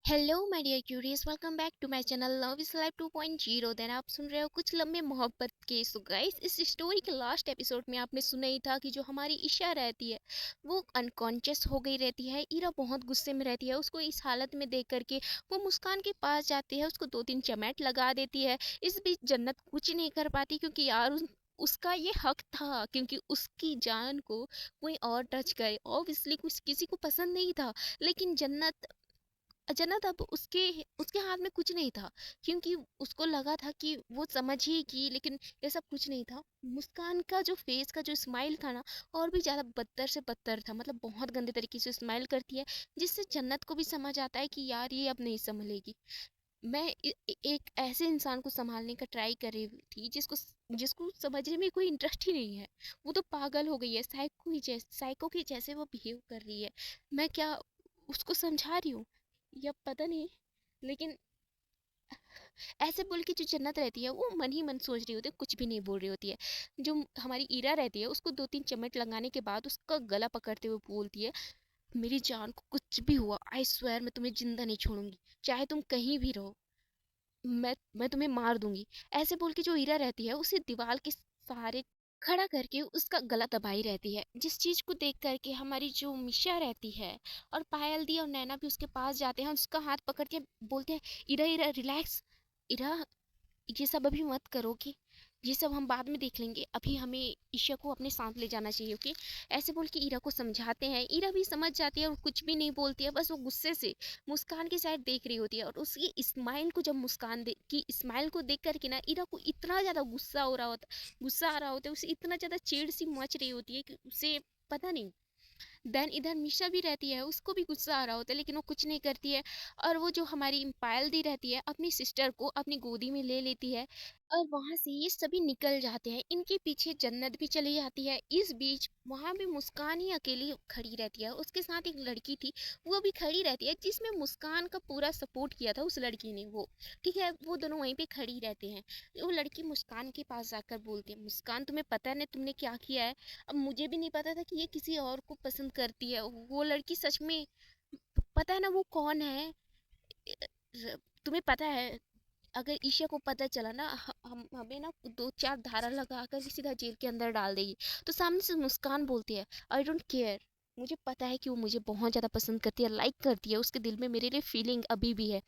Hello my dear curious, welcome back to my channel love is life 2.0। Then आप सुन रहे हो कुछ लम्बे मोहब्बत के। सो गाइस, इस स्टोरी के लास्ट एपिसोड में आपने सुना ही था कि जो हमारी ईशा रहती है वो अनकॉन्शियस हो गई रहती है। ईरा बहुत गुस्से में रहती है। उसको इस हालत में देख करके वो मुस्कान के पास जाती है, उसको दो तीन चमेट लगा देती है। इस बीच जन्नत कुछ नहीं कर पाती क्योंकि यार उसका ये हक था, क्योंकि उसकी जान को कोई और टच करे ऑब्वियसली कुछ किसी को पसंद नहीं था। लेकिन जन्नत अब उसके उसके हाथ में कुछ नहीं था, क्योंकि उसको लगा था कि वो समझेगी, लेकिन ये सब कुछ नहीं था। मुस्कान का जो फेस का जो स्माइल था ना, और भी ज्यादा बदतर से बदतर था। मतलब बहुत गंदे तरीके से स्माइल करती है, जिससे जन्नत को भी समझ आता है कि यार ये अब नहीं संभलेगी। मैं एक ऐसे इंसान को संभालने का ट्राई कर रही थी जिसको जिसको समझने में कोई इंटरेस्ट ही नहीं है। वो तो पागल हो गई है, साइको के जैसे वो बिहेव कर रही है। मैं क्या उसको समझा रही हूँ या पता नहीं, लेकिन ऐसे बोल के जो जन्नत रहती है वो मन ही मन सोच रही होती है, कुछ भी नहीं बोल रही होती है। जो हमारी ईरा रहती है उसको दो तीन चम्मच लगाने के बाद उसका गला पकड़ते हुए बोलती है, मेरी जान को कुछ भी हुआ, आई स्वेयर मैं तुम्हें जिंदा नहीं छोड़ूंगी, चाहे तुम कहीं भी रहो, मैं तुम्हें मार दूंगी। ऐसे बोल के जो हीरा रहती है उसे दीवार के सहारे खड़ा करके उसका गला दबाई रहती है। जिस चीज को देख करके हमारी जो मिशा रहती है और पायल दी और नैना भी उसके पास जाते हैं, उसका हाथ पकड़ के बोलते हैं, इरा इरा रिलैक्स, इरा ये सब अभी मत करो, कि ये सब हम बाद में देख लेंगे, अभी हमें ईशा को अपने साथ ले जाना चाहिए। ओके, ऐसे बोल के ईरा को समझाते हैं। ईरा भी समझ जाती है और कुछ भी नहीं बोलती है, बस वो गुस्से से मुस्कान की साइड देख रही होती है। और उसकी स्माइल को जब मुस्कान दे की स्माइल को देख करके ना ईरा को इतना ज्यादा गुस्सा आ रहा होता है, उसे इतना ज्यादा चिढ़ सी मच रही होती है कि उसे पता नहीं। देन इधर मिशा भी रहती है, उसको भी गुस्सा आ रहा होता है, लेकिन वो कुछ नहीं करती है। और वो जो हमारी पायल दी रहती है अपनी सिस्टर को अपनी गोदी में ले लेती है, और वहां से ये सभी निकल जाते हैं। इनके पीछे जन्नत भी चली जाती है। इस बीच वहां भी मुस्कान ही अकेली खड़ी रहती है, उसके साथ एक लड़की थी, वो भी खड़ी रहती है, जिसमें मुस्कान का पूरा सपोर्ट किया था उस लड़की ने। वो ठीक है, वो दोनों वहीं पे खड़ी रहते हैं। वो लड़की मुस्कान के पास जाकर बोलती है, मुस्कान तुम्हें पता है ना तुमने क्या किया है? अब मुझे भी नहीं पता था कि ये किसी और को पसंद करती है। वो लड़की सच में, पता है ना वो कौन है? तुम्हें पता है, अगर ईशा को पता चला ना, हम हमें ना दो चार धारा लगा कर सीधा जेल के अंदर डाल देगी। तो सामने से मुस्कान बोलती है, आई डोंट केयर, मुझे पता है कि वो मुझे बहुत ज़्यादा पसंद करती है, लाइक करती है, उसके दिल में मेरे लिए फीलिंग अभी भी है।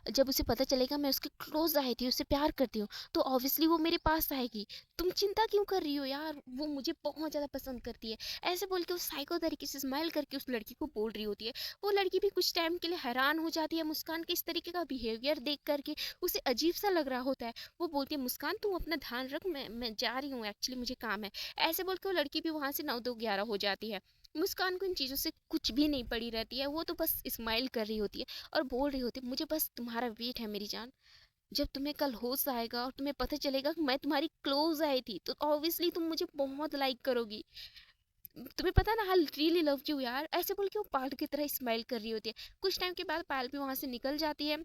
जब उसे पता चलेगा मैं उसके क्लोज आई थी, उससे प्यार करती हूँ, तो ऑब्वियसली वो मेरे पास आएगी। तुम चिंता क्यों कर रही हो यार, वो मुझे बहुत ज़्यादा पसंद करती है। ऐसे बोल के वो साइको तरीके से स्माइल करके उस लड़की को बोल रही होती है। वो लड़की भी कुछ टाइम के लिए हैरान हो जाती है मुस्कान के इस तरीके का बिहेवियर देख करके, उसे अजीब सा लग रहा होता है। वो बोलती है, मुस्कान तुम अपना ध्यान रख, मैं जा रही हूँ, एक्चुअली मुझे काम है। ऐसे बोल के वो लड़की भी वहां से 9 2 11 हो जाती है। मुस्कान को इन चीज़ों से कुछ भी नहीं पड़ी रहती है, वो तो बस स्माइल कर रही होती है और बोल रही होती, मुझे बस तुम्हारा वेट है मेरी जान। जब तुम्हें कल होश आएगा और तुम्हें पता चलेगा कि मैं तुम्हारी क्लोज आई थी, तो ऑब्वियसली तुम मुझे बहुत लाइक करोगी। तुम्हें पता ना, आई रियली लव यू यार। ऐसे बोल के वो पागल की तरह स्माइल कर रही होती है। कुछ टाइम के बाद पायल भी वहां से निकल जाती है,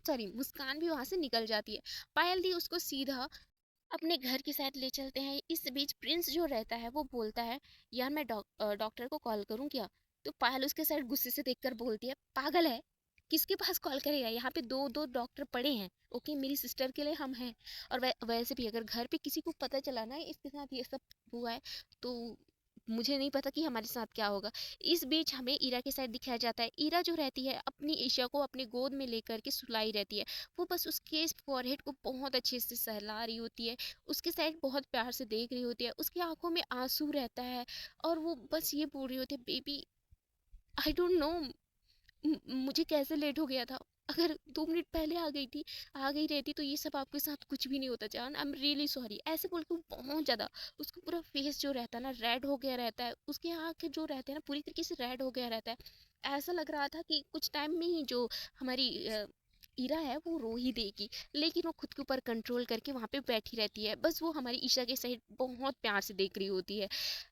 सॉरी मुस्कान भी वहां से निकल जाती है। पायल दी उसको सीधा अपने घर की साइड ले चलते हैं। इस बीच प्रिंस जो रहता है वो बोलता है, यार मैं डॉक्टर को कॉल करूं क्या? तो पायल उसके साइड गुस्से से देखकर बोलती है, पागल है, किसके पास कॉल करेगा, यहाँ पे दो दो डॉक्टर पड़े हैं। ओके, मेरी सिस्टर के लिए हम हैं। और वैसे भी अगर घर पे किसी को पता चला ना इसके साथ ये सब हुआ है, तो मुझे नहीं पता कि हमारे साथ क्या होगा। इस बीच हमें ईरा के साइड दिखाया जाता है। ईरा जो रहती है अपनी ईशा को अपनी गोद में लेकर के सुलाई रहती है। वो बस उसके फॉरहेड को बहुत अच्छे से सहला रही होती है, उसके साइड बहुत प्यार से देख रही होती है, उसकी आंखों में आंसू रहता है। और वो बस ये बोल रही होती है, बेबी आई डोंट नो मुझे कैसे लेट हो गया था, अगर 2 मिनट पहले आ गई रहती तो ये सब आपके साथ कुछ भी नहीं होता जान, आई एम रियली सॉरी। ऐसे बोल के वो बहुत ज्यादा, उसका पूरा फेस जो रहता है ना रेड हो गया रहता है, उसके आँख जो रहते हैं ना पूरी तरीके से रेड हो गया रहता है। ऐसा लग रहा था कि कुछ टाइम में ही जो हमारी ईरा है वो रो ही देगी। लेकिन वो खुद के ऊपर कंट्रोल करके वहां पे बैठी रहती है, बस वो हमारी ईशा के साइड बहुत प्यार से देख रही होती है।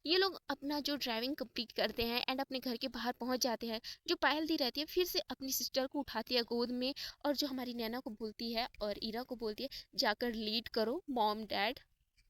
ये लोग अपना जो ड्राइविंग कंप्लीट करते हैं एंड अपने घर के बाहर पहुंच जाते हैं। जो पायल दी रहती है फिर से अपनी सिस्टर को उठाती है गोद में, और जो हमारी नैना को बोलती है और ईरा को बोलती है, जाकर लीड करो मॉम डैड,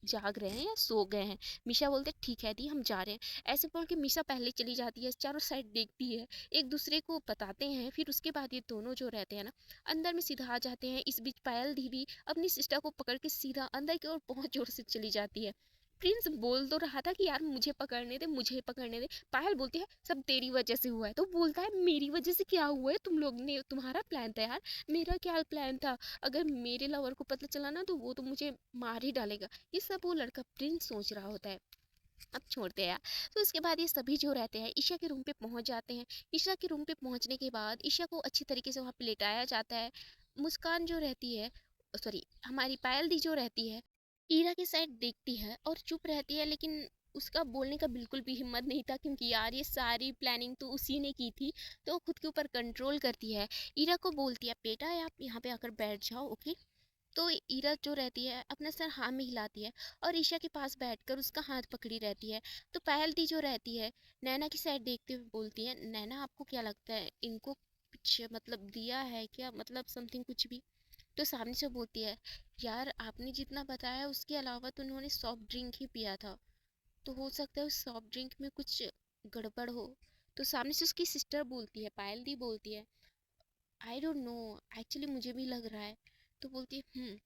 जाग रहे हैं या सो गए हैं। मीशा बोलते ठीक है दी हम जा रहे हैं। ऐसे बोल के मीशा पहले चली जाती है, चारों साइड देखती है, एक दूसरे को बताते हैं। फिर उसके बाद ये दोनों जो रहते हैं ना अंदर में सीधा आ जाते हैं। इस बीच पायल दी भी अपनी सिस्टर को पकड़ के सीधा अंदर की ओर बहुत जोर से चली जाती है। प्रिंस बोल तो रहा था कि यार मुझे पकड़ने दे, मुझे पकड़ने दे। पायल बोलती है सब तेरी वजह से हुआ है। तो बोलता है मेरी वजह से क्या हुआ है, तुम लोग ने, तुम्हारा प्लान था यार, मेरा क्या प्लान था। अगर मेरे लवर को पता चला ना तो वो तो मुझे मार ही डालेगा। ये सब वो लड़का प्रिंस सोच रहा होता है। अब छोड़ते हैं यार। तो इसके बाद ये सभी जो रहते हैं ईशा के रूम पे पहुंच जाते हैं। ईशा के रूम पे पहुंचने के बाद ईशा को अच्छी तरीके से वहां पे लेटाया जाता है। मुस्कान जो रहती है, सॉरी हमारी पायल दी जो रहती है, ईरा की साइड देखती है और चुप रहती है। लेकिन उसका बोलने का बिल्कुल भी हिम्मत नहीं था, क्योंकि यार ये सारी प्लानिंग तो उसी ने की थी। तो वो खुद के ऊपर कंट्रोल करती है। ईरा को बोलती है बेटा आप यहाँ पे आकर बैठ जाओ, ओके। तो ईरा जो रहती है अपना सर हाँ में हिलाती है और ईशा के पास बैठकर उसका हाथ पकड़ी रहती है। तो पायल दी जो रहती है नैना की साइड देखते हुए बोलती है नैना आपको क्या लगता है इनको कुछ मतलब दिया है क्या, मतलब समथिंग कुछ भी। तो सामने से बोलती है यार आपने जितना बताया उसके अलावा तो उन्होंने सॉफ्ट ड्रिंक ही पिया था, तो हो सकता है उस सॉफ्ट ड्रिंक में कुछ गड़बड़ हो। तो सामने से उसकी सिस्टर बोलती है, पायल दी बोलती है आई डोंट नो, एक्चुअली मुझे भी लग रहा है। तो बोलती है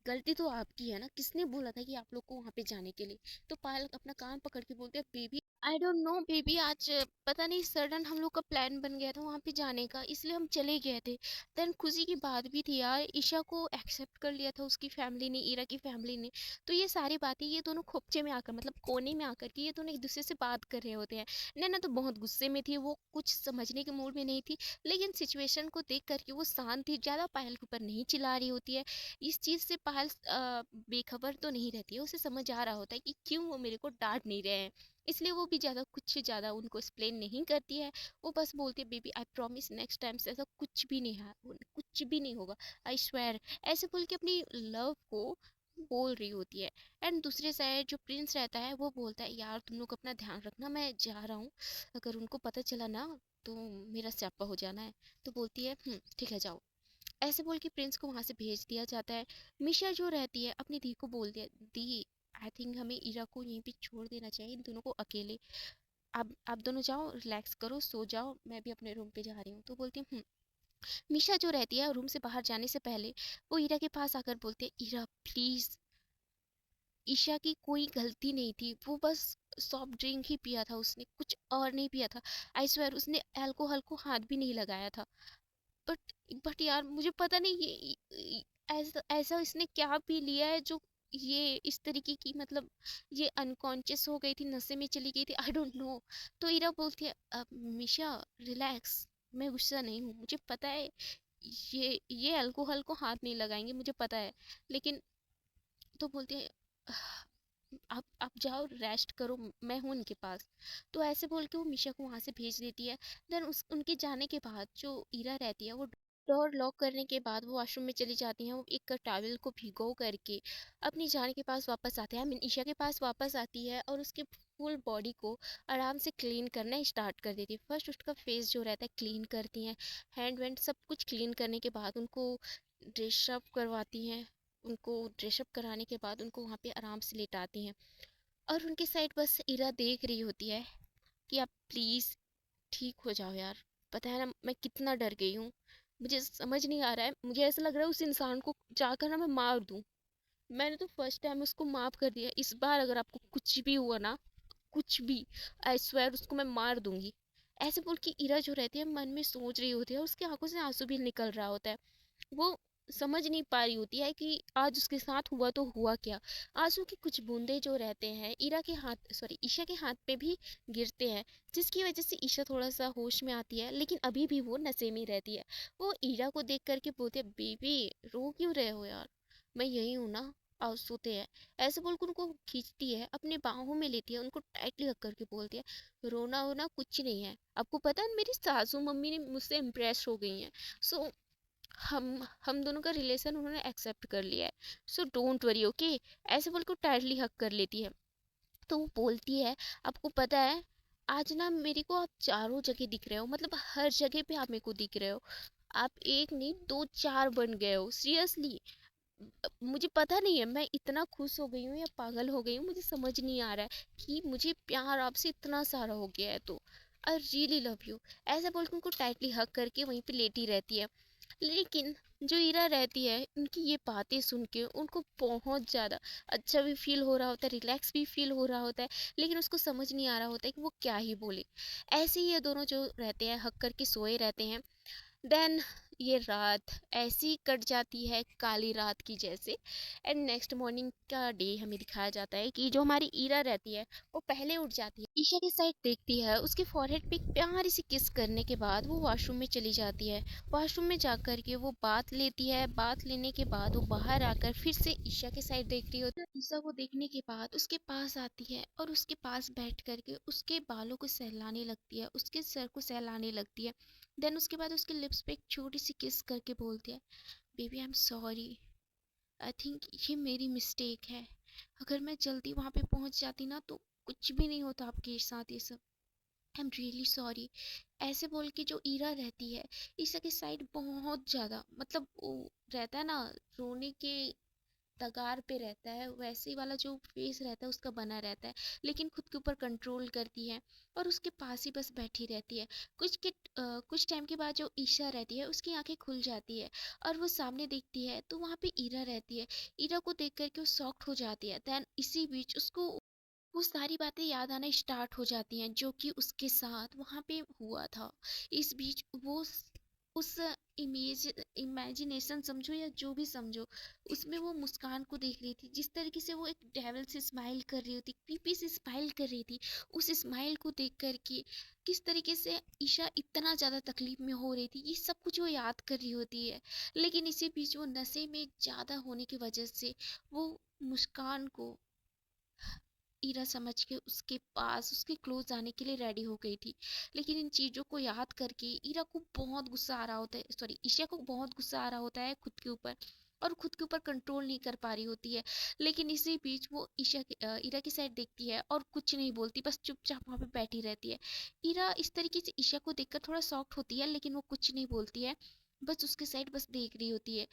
गलती तो आपकी है ना, किसने बोला था कि आप लोग को वहां पे जाने के लिए। तो पायल अपना कान पकड़ के बोलते हैं baby I don't know baby, आज पता नहीं सडन हम लोग का प्लान बन गया था वहां पे जाने का, इसलिए हम चले गए थे। देन खुशी की बात भी थी यार, ईशा को एक्सेप्ट कर लिया था उसकी फैमिली ने, ईरा की फैमिली ने। तो ये सारी बातें ये दोनों खोपचे में आकर, मतलब कोने में आकर के ये दोनों एक दूसरे से बात कर रहे होते हैं। नैना तो बहुत गुस्से में थी, वो कुछ समझने के मूड में नहीं थी। लेकिन सिचुएशन को देख करके वो शांत थी, ज्यादा पायल के ऊपर नहीं चिल्ला रही होती है। इस चीज़ से पायल बेखबर तो नहीं रहती है, उसे समझ आ रहा होता है कि क्यों वो मेरे को डांट नहीं रहे हैं। इसलिए वो भी ज़्यादा उनको एक्सप्लेन नहीं करती है। वो बस बोलती है baby I promise next time से ऐसा कुछ भी नहीं है, कुछ भी नहीं होगा, आई स्वेयर। ऐसे बोल के अपनी लव को बोल रही होती है। एंड दूसरे साइड जो प्रिंस रहता है वो बोलता है यार तुम लोग अपना ध्यान रखना, मैं जा रहा हूँ, अगर उनको पता चला ना तो मेरा स्यापा हो जाना है। तो बोलती है ठीक है जाओ। ऐसे बोल के प्रिंस को वहां से भेज दिया जाता है। मिशा जो रहती है अपनी दी को बोलती है दी आई थिंक हमें इरा को यहीं पे छोड़ देना चाहिए, इन दोनों को अकेले। आप दोनों जाओ रिलैक्स करो सो जाओ, मैं भी अपने रूम पे जा रही हूँ। तो बोलती हूँ मिशा जो रहती है रूम से बाहर जाने से पहले वो ईरा के पास आकर बोलती है ईरा प्लीज, ईशा की कोई गलती नहीं थी, वो बस सॉफ्ट ड्रिंक ही पिया था, उसने कुछ और नहीं पिया था। आई स्वेयर उसने अल्कोहल को हाथ भी नहीं लगाया था। बट बट यार मुझे पता नहीं ऐसा ऐसा इसने क्या पी लिया है जो ये इस तरीके की, मतलब ये अनकॉन्शियस हो गई थी, नशे में चली गई थी, आई डोंट नो। तो इरा बोलती है मिशा रिलैक्स, मैं गुस्सा नहीं हूँ, मुझे पता है ये अल्कोहल को हाथ नहीं लगाएंगे, मुझे पता है। लेकिन तो बोलती है आप जाओ रेस्ट करो, मैं हूँ उनके पास। तो ऐसे बोल के वो मिशा को वहां से भेज देती है। देन उस उनके जाने के बाद जो ईरा रहती है वो डोर लॉक करने के बाद वो वॉशरूम में चली जाती हैं। वो एक टॉवल को भिगो करके अपनी जान के पास वापस आते हैं, ईशा के पास वापस आती है और उसके फुल बॉडी को आराम से क्लीन करना स्टार्ट कर देती है। फर्स्ट उसका फेस जो रहता है क्लीन करती हैं, हैंड वैंड सब कुछ क्लीन करने के बाद उनको ड्रेस अप करवाती हैं। उनको ड्रेसअप कराने के बाद उनको वहाँ पे आराम से लेटाती हैं और उनकी साइड बस इरा देख रही होती है कि आप प्लीज़ ठीक हो जाओ यार। पता है ना मैं कितना डर गई हूँ, मुझे समझ नहीं आ रहा है, मुझे ऐसा लग रहा है उस इंसान को जाकर ना मैं मार दूँ। मैंने तो फर्स्ट टाइम उसको माफ़ कर दिया, इस बार अगर आपको कुछ भी हुआ ना, कुछ भी, आई स्वेयर उसको मैं मार दूंगी। ऐसे बोल के इरा जो रहती है मन में सोच रही होती है, उसकी आंखों से आंसू भी निकल रहा होता है। वो समझ नहीं पा रही होती है कि आज उसके साथ हुआ तो हुआ क्या। आंसू की कुछ बूंदे जो रहते हैं ईरा के हाथ, सॉरी ईशा के हाथ पे भी गिरते हैं, जिसकी वजह से ईशा थोड़ा सा होश में आती है। लेकिन अभी भी वो नशे में रहती है। वो ईरा को देख करके बोलती है बेबी रो क्यों रहे हो यार, मैं यही हूँ ना, आओ सोते हैं। ऐसे बोलकर उनको खींचती है, अपने बाहों में लेती है, उनको टाइटली हक करके बोलती है रोना वोना कुछ नहीं है, आपको पता है मेरी सासू मम्मी ने मुझसे इम्प्रेस हो गई हैं। सो हम दोनों का रिलेशन उन्होंने एक्सेप्ट कर लिया है, सो डोंट वरी ओके। ऐसे बोल के टाइटली हक कर लेती है। तो वो बोलती है आपको पता है आज ना मेरे को आप चारों जगह दिख रहे हो, मतलब हर जगह पे आप मेरे को दिख रहे हो, आप एक नहीं दो चार बन गए हो सीरियसली। मुझे पता नहीं है मैं इतना खुश हो गई हूँ या पागल हो गई हूँ, मुझे समझ नहीं आ रहा है कि मुझे प्यार आपसे इतना सारा हो गया है। तो आई रियली लव यू, ऐसा बोल के उनको टाइटली हग करके वहीं पे लेटी रहती है। लेकिन जो ईरा रहती है, उनकी ये बातें सुन के उनको बहुत ज़्यादा अच्छा भी फील हो रहा होता है, रिलैक्स भी फील हो रहा होता है, लेकिन उसको समझ नहीं आ रहा होता है कि वो क्या ही बोले। ऐसे ही ये दोनों जो रहते हैं हक करके सोए रहते हैं। देन ये रात ऐसी कट जाती है काली रात की जैसे। एंड नेक्स्ट मॉर्निंग का डे हमें दिखाया जाता है कि जो हमारी ईरा रहती है वो पहले उठ जाती है, ईशा की साइड देखती है, उसके फॉरहेड पे एक प्यारी सी किस करने के बाद वो वॉशरूम में चली जाती है। वॉशरूम में जाकर के वो बात लेती है, बात लेने के बाद वो बाहर आकर फिर से ईशा की साइड देख रही होती है। ईशा को देखने के बाद उसके पास आती है और उसके पास बैठ करके उसके बालों को सहलाने लगती है, उसके सर को सहलाने लगती है। देन उसके बाद उसके लिप्स पे एक छोटी सी किस करके बोलती है, baby I am sorry, I think ये मेरी मिस्टेक है। अगर मैं जल्दी वहाँ पे पहुँच जाती ना तो कुछ भी नहीं होता आपके साथ ये सब। I am really sorry. ऐसे बोल के जो ईरा रहती है, ईशा की साइड बहुत ज़्यादा मतलब वो रहता है ना, रोने के तगार पे रहता है, वैसे ही वाला जो फेस रहता है उसका बना रहता है, लेकिन खुद के ऊपर कंट्रोल करती है और उसके पास ही बस बैठी रहती है। कुछ टाइम के बाद जो ईशा रहती है उसकी आंखें खुल जाती है और वो सामने देखती है तो वहाँ पे ईरा रहती है। ईरा को देख करके वो शॉक्ड हो जाती है। देन इसी बीच उसको वो सारी बातें याद आना स्टार्ट हो जाती हैं जो कि उसके साथ वहाँ पे हुआ था। इस बीच वो उस इमेजिनेशन समझो या जो भी समझो, उसमें वो मुस्कान को देख रही थी, जिस तरीके से वो एक डेविल से स्माइल कर रही होती, क्रीपी से स्माइल कर रही थी। उस स्माइल को देख कर के किस तरीके से ईशा इतना ज़्यादा तकलीफ में हो रही थी, ये सब कुछ वो याद कर रही होती है। लेकिन इसी बीच वो नशे में ज़्यादा होने की वजह से वो मुस्कान को ईरा समझ के उसके पास उसके क्लोज आने के लिए रेडी हो गई थी। लेकिन इन चीज़ों को याद करके ईरा को बहुत गुस्सा आ रहा होता है, सॉरी ईशा को बहुत गुस्सा आ रहा होता है खुद के ऊपर, और खुद के ऊपर कंट्रोल नहीं कर पा रही होती है। लेकिन इसी बीच वो ईरा की साइड देखती है और कुछ नहीं बोलती, बस चुपचाप वहाँ पे बैठी रहती है। ईरा इस तरीके से ईशा को देखकर थोड़ा शॉक्ड होती है, लेकिन वो कुछ नहीं बोलती है, बस उसके साइड बस देख रही होती है।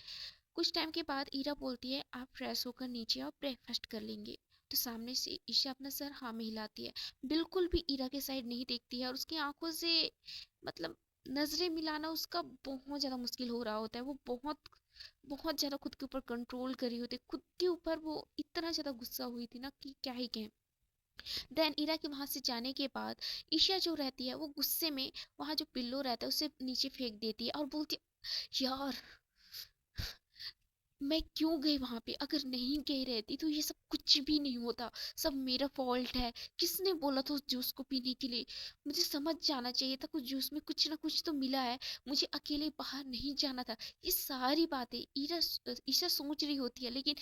कुछ टाइम के बाद ईरा बोलती है, आप फ्रेश होकर नीचे आओ, ब्रेकफास्ट कर लेंगे। तो सामने से ईशा अपना सर हाँ में हिलाती है, बिल्कुल भी ईरा के साइड नहीं देखती है, और उसकी आंखों से मतलब नजरें मिलाना उसका बहुत ज्यादा मुश्किल हो रहा होता है। वो बहुत बहुत ज्यादा खुद के ऊपर कंट्रोल कर रही होती है, खुद के ऊपर वो इतना ज्यादा गुस्सा हुई थी ना कि क्या ही कहें। देन ईरा के वहां से जाने के बाद ईशा जो रहती है वो गुस्से में वहां जो पिल्लो रहता है उसे नीचे फेंक देती है और बोलती है, यार मैं क्यों गई वहां पे, अगर नहीं गई रहती तो ये सब कुछ भी नहीं होता, सब मेरा फॉल्ट है। किसने बोला था उस जूस को पीने के लिए, मुझे समझ जाना चाहिए था कुछ जूस में कुछ ना कुछ तो मिला है, मुझे अकेले बाहर नहीं जाना था। ये सारी बातें ईशा सोच रही होती है, लेकिन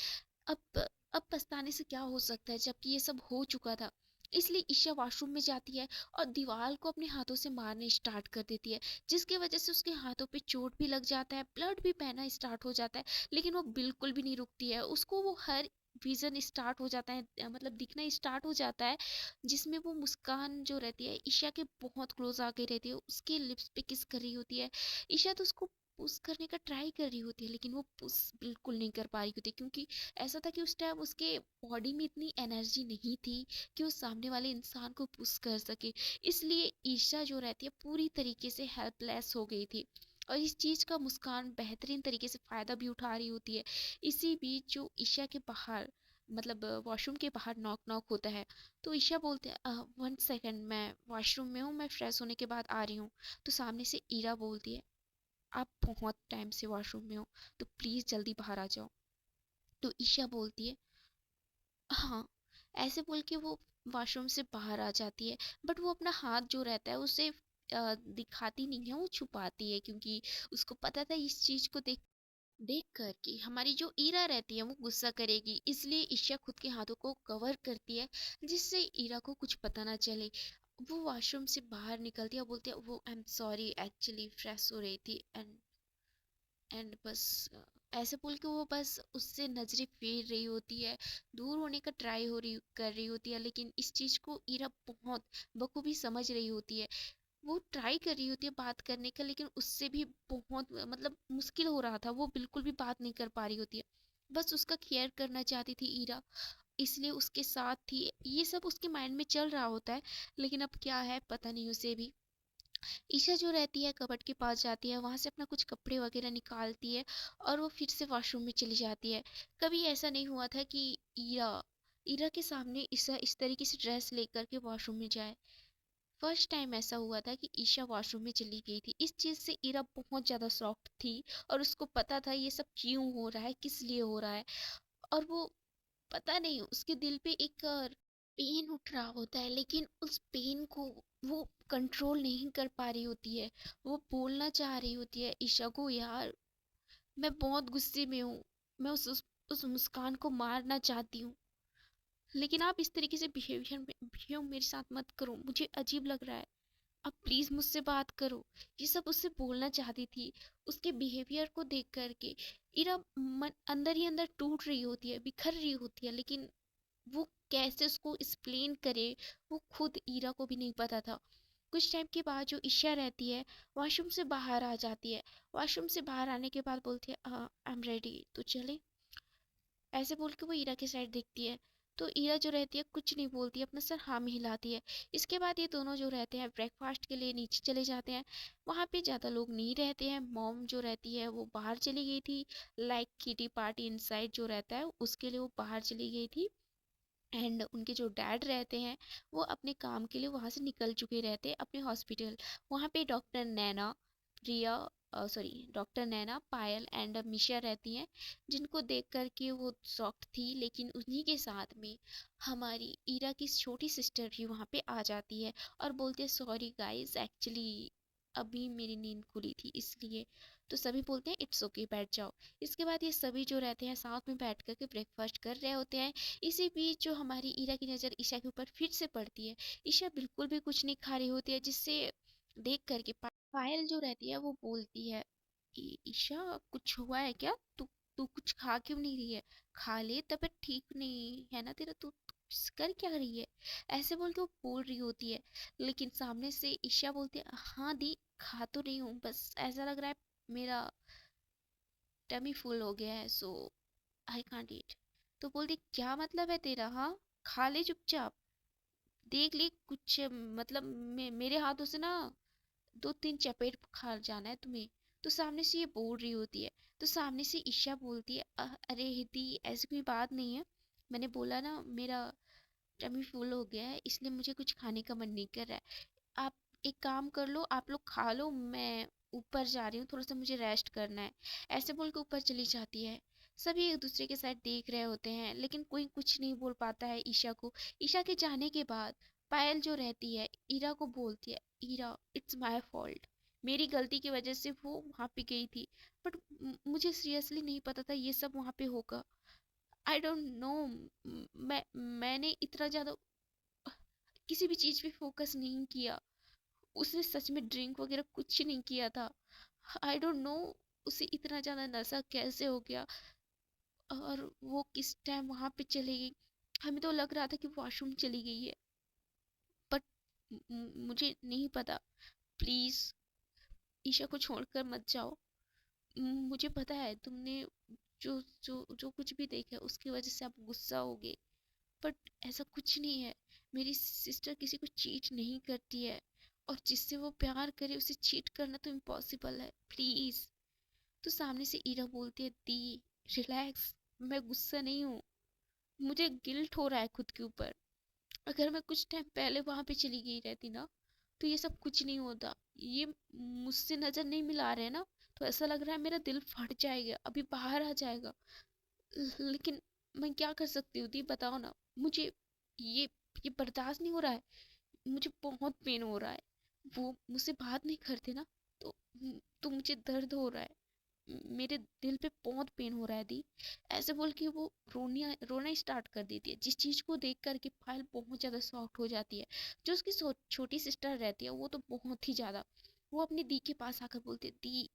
अब पछताने से क्या हो सकता है जबकि ये सब हो चुका था। इसलिए ईशा वॉशरूम में जाती है और दीवार को अपने हाथों से मारने स्टार्ट कर देती है, जिसकी वजह से उसके हाथों पे चोट भी लग जाता है, ब्लड भी बहना स्टार्ट हो जाता है। लेकिन वो बिल्कुल भी नहीं रुकती है, उसको वो हर विजन स्टार्ट हो जाता है, मतलब दिखना स्टार्ट हो जाता है, जिसमें वो मुस्कान जो रहती है ईशा के बहुत क्लोज आके रहती है, उसके लिप्स पे किस कर रही होती है। ईशा तो उसको पुश करने का ट्राई कर रही होती है, लेकिन वो पुश बिल्कुल नहीं कर पा रही होती, क्योंकि ऐसा था कि उस टाइम उसके बॉडी में इतनी एनर्जी नहीं थी कि वो सामने वाले इंसान को पुश कर सके। इसलिए ईशा जो रहती है पूरी तरीके से हेल्पलेस हो गई थी, और इस चीज का मुस्कान बेहतरीन तरीके से फायदा भी उठा रही होती है। इसी बीच जो ईशा के बाहर मतलब वॉशरूम के बाहर नॉक नॉक होता है, तो ईशा बोलते हैं, 1 सेकेंड, मैं वॉशरूम में हूँ, मैं फ्रेश होने के बाद आ रही हूँ। तो सामने से ईरा बोलती है, आप बहुत टाइम से वॉशरूम में हो, तो प्लीज जल्दी बाहर आ जाओ। तो ईशा बोलती है, हाँ। ऐसे बोल के वो वॉशरूम से बाहर आ जाती है, बट वो अपना हाथ जो रहता है उसे दिखाती नहीं है, वो छुपाती है, क्योंकि उसको पता था इस चीज को देख देख कर कि हमारी जो ईरा रहती है वो गुस्सा करेगी, इसलिए ईशा खुद के हाथों को कवर करती है, जिससे ईरा को कुछ पता ना चले। वो वॉशरूम से बाहर निकलती है और बोलती है, वो I am sorry, actually fresh हो रही थी, एंड बस ऐसे बोल के वो बस उससे नजरें फेर रही होती है, दूर होने का ट्राई हो रही कर रही होती है, लेकिन इस चीज को ईरा बहुत बखूबी समझ रही होती है। वो ट्राई कर रही होती है बात करने का, लेकिन उससे भी बहुत मतलब मुश्किल हो रहा था, वो बिल्कुल भी बात नहीं कर पा रही होती है। बस उसका केयर करना चाहती थी ईरा, इसलिए उसके साथ थी। ये सब उसके माइंड में चल रहा होता है, लेकिन अब क्या है पता नहीं उसे भी। ईशा जो रहती है कबर्ड के पास जाती है, वहां से अपना कुछ कपड़े वगैरह निकालती है और वो फिर से वॉशरूम में चली जाती है। कभी ऐसा नहीं हुआ था कि ईरा ईरा के सामने ईशा इस तरीके से ड्रेस लेकर के वॉशरूम में जाए। फर्स्ट टाइम ऐसा हुआ था कि ईशा वॉशरूम में चली गई थी। इस चीज से ईरा बहुत ज्यादा शॉक्ड थी और उसको पता था ये सब क्यों हो रहा है, किस लिए हो रहा है। और वो पता नहीं उसके दिल पे एक पेन उठ रहा होता है, लेकिन उस पेन को वो कंट्रोल नहीं कर पा रही होती है। वो बोलना चाह रही होती है ईशा को, यार मैं बहुत गुस्से में हूँ, मैं उस मुस्कान को मारना चाहती हूँ, लेकिन आप इस तरीके से बिहेव मेरे साथ मत करो, मुझे अजीब लग रहा है, अब प्लीज मुझसे बात करो। ये सब उससे बोलना चाहती थी। उसके बिहेवियर को देख करके इरा अंदर ही अंदर टूट रही होती है, बिखर रही होती है, लेकिन वो कैसे उसको एक्सप्लेन करे वो खुद ईरा को भी नहीं पता था। कुछ टाइम के बाद जो ईशा रहती है वॉशरूम से बाहर आ जाती है। वॉशरूम से बाहर आने के बाद बोलती है आई एम रेडी, तो चले। ऐसे बोल के वो ईरा की साइड देखती है, तो ईरा जो रहती है कुछ नहीं बोलती, अपना सर हाँ में हिलाती है। इसके बाद ये दोनों जो रहते हैं ब्रेकफास्ट के लिए नीचे चले जाते हैं। वहाँ पे ज़्यादा लोग नहीं रहते हैं, मॉम जो रहती है वो बाहर चली गई थी, लाइक किटी पार्टी इनसाइड जो रहता है उसके लिए वो बाहर चली गई थी। एंड उनके जो डैड रहते हैं वो अपने काम के लिए वहाँ से निकल चुके रहते हैं अपने हॉस्पिटल। वहाँ पे doctor Naina, Priya, sorry doctor Naina, Payal and Misha रहती हैं, जिनको देख कर के वो शॉक्ड थी। लेकिन उन्हीं के साथ में हमारी ईरा की छोटी सिस्टर भी वहाँ पे आ जाती है और बोलती है सॉरी गाइस, एक्चुअली अभी मेरी नींद खुली थी इसलिए। तो सभी बोलते हैं इट्स ओके, बैठ जाओ। इसके बाद ये सभी जो रहते हैं साथ में बैठ कर के ब्रेकफास्ट कर रहे होते हैं। इसी बीच जो हमारी ईरा की नज़र ईशा के ऊपर फिर से पड़ती है। ईशा बिल्कुल भी कुछ नहीं खा रही होती है, जिससे देख करके पायल जो रहती है वो बोलती है ईशा कुछ हुआ है क्या, तू तू कुछ खा क्यों नहीं रही है, खा ले, तबीयत ठीक नहीं है ना तेरा, तू तू कर क्या रही है। ऐसे बोल के वो बोल रही होती है, लेकिन सामने से ईशा बोलती है हाँ दी, खा तो रही हूँ, बस ऐसा लग रहा है मेरा टमी फुल हो गया है, सो आई कांट ईट। तो बोलती क्या मतलब है तेरा, हाँ खा ले चुपचाप, देख ले कुछ मतलब मेरे हाथों से ना दो तीन चपेट खा जाना है तुम्हें। तो सामने से ये बोल रही होती है, तो सामने से ईशा बोलती है अरे हिति ऐसी कोई बात नहीं है, मैंने बोला ना मेरा टमी फुल हो गया है इसलिए मुझे कुछ खाने का मन नहीं कर रहा है। आप एक काम कर लो, आप लोग खा लो, मैं ऊपर जा रही हूँ, थोड़ा सा मुझे रेस्ट करना है। ऐसे बोल के ऊपर चली जाती है। सभी एक दूसरे के साथ देख रहे होते हैं, लेकिन कोई कुछ नहीं बोल पाता है ईशा को। ईशा के जाने के बाद पायल जो रहती है ईरा को बोलती है ईरा इट्स माय फॉल्ट, मेरी गलती की वजह से वो वहां पे गई थी, बट मुझे सीरियसली नहीं पता था ये सब वहां पे होगा। आई डोंट नो, मैंने इतना ज्यादा किसी भी चीज पे फोकस नहीं किया। उसने सच में ड्रिंक वगैरह कुछ नहीं किया था। आई डोंट नो उसे इतना ज्यादा नशा कैसे हो गया और वो किस टाइम वहां पे चली गई। हमें तो लग रहा था कि वॉशरूम चली गई है, बट मुझे नहीं पता। प्लीज ईशा को छोड़कर मत जाओ। मुझे पता है तुमने जो जो कुछ भी देखा है उसकी वजह से आप गुस्सा होगे, बट ऐसा कुछ नहीं है। मेरी सिस्टर किसी को चीट नहीं करती है, और जिससे वो प्यार करे उसे चीट करना तो इम्पॉसिबल है, प्लीज। तो सामने से ईरा बोलती है दी रिलैक्स, मैं गुस्सा नहीं हूँ, मुझे गिल्ट हो रहा है खुद के ऊपर। अगर मैं कुछ टाइम पहले वहां पे चली गई रहती ना तो ये सब कुछ नहीं होता। ये मुझसे नजर नहीं मिला रहे ना, तो ऐसा लग रहा है मेरा दिल फट जाएगा, अभी बाहर आ जाएगा। लेकिन मैं क्या कर सकती हूँ दी, बताओ ना मुझे। ये ये बर्दाश्त नहीं हो रहा है, मुझे बहुत पेन हो रहा है। वो मुझसे बात नहीं करते ना, तो तो मुझे दर्द हो रहा है, मेरे दिल पे बहुत पेन हो रहा है दी। ऐसे बोल के वो रोना रोना स्टार्ट कर देती है, जिस चीज को देख करके पायल बहुत ज्यादा सॉफ्ट हो जाती है। जो उसकी छोटी सिस्टर रहती है वो तो बहुत ही ज्यादा, वो अपनी दी के पास आकर बोलती है दी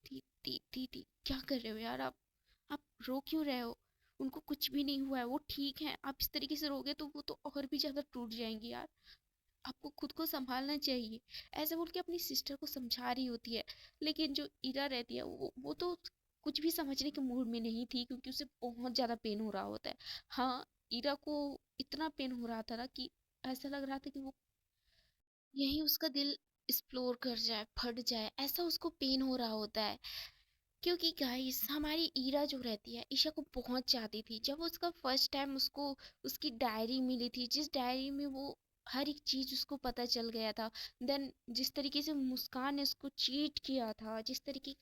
दी दी दी दी क्या कर रहे हो यार आप रो क्यों रहे हो, उनको कुछ भी नहीं हुआ है, वो ठीक है, आप इस तरीके से रोगे तो वो तो और भी ज्यादा टूट जाएंगी यार, आपको खुद को संभालना चाहिए। ऐसे बोल के अपनी सिस्टर को समझा रही होती है। लेकिन जो इरा रहती है वो तो कुछ भी समझने के मूड में नहीं थी क्योंकि उसे बहुत ज़्यादा पेन हो रहा होता है। हाँ, ईरा को इतना पेन हो रहा था ना कि ऐसा लग रहा था कि वो यहीं उसका दिल एक्सप्लोर कर जाए, फट जाए, ऐसा उसको पेन हो रहा होता है। क्योंकि गाइस हमारी ईरा जो रहती है ईशा को बहुत चाहती थी। जब उसका फर्स्ट टाइम उसको उसकी डायरी मिली थी, जिस डायरी में वो हर एक चीज उसको पता चल गया था, देन जिस तरीके से मुस्कान ने उसको चीट किया था, जिस तरीके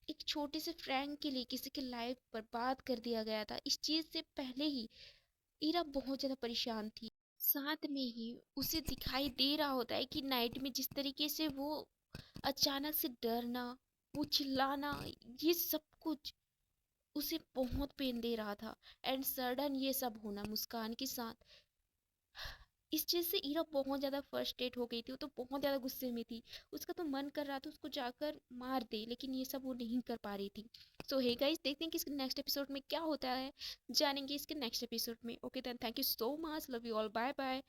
एक छोटे से फ्रैंक के लिए किसी की लाइफ बर्बाद कर दिया गया था, इस चीज से पहले ही ईरा बहुत ज्यादा परेशान थी। साथ में ही उसे दिखाई दे रहा होता है कि नाइट में जिस तरीके से वो अचानक से डरना, वो चिल्लाना, ये सब कुछ उसे बहुत पेन दे रहा था। एंड सडन ये सब होना मुस्कान के साथ, इस चीज से ईरा बहुत ज्यादा फ्रस्ट्रेट हो गई थी। वो तो बहुत ज्यादा गुस्से में थी। उसका तो मन कर रहा था उसको जाकर मार दे, लेकिन ये सब वो नहीं कर पा रही थी। सो हे गाइस, देखते हैं कि इसके नेक्स्ट एपिसोड में क्या होता है, जानेंगे इसके नेक्स्ट एपिसोड में। Okay then, thank you so much, love you all, bye bye.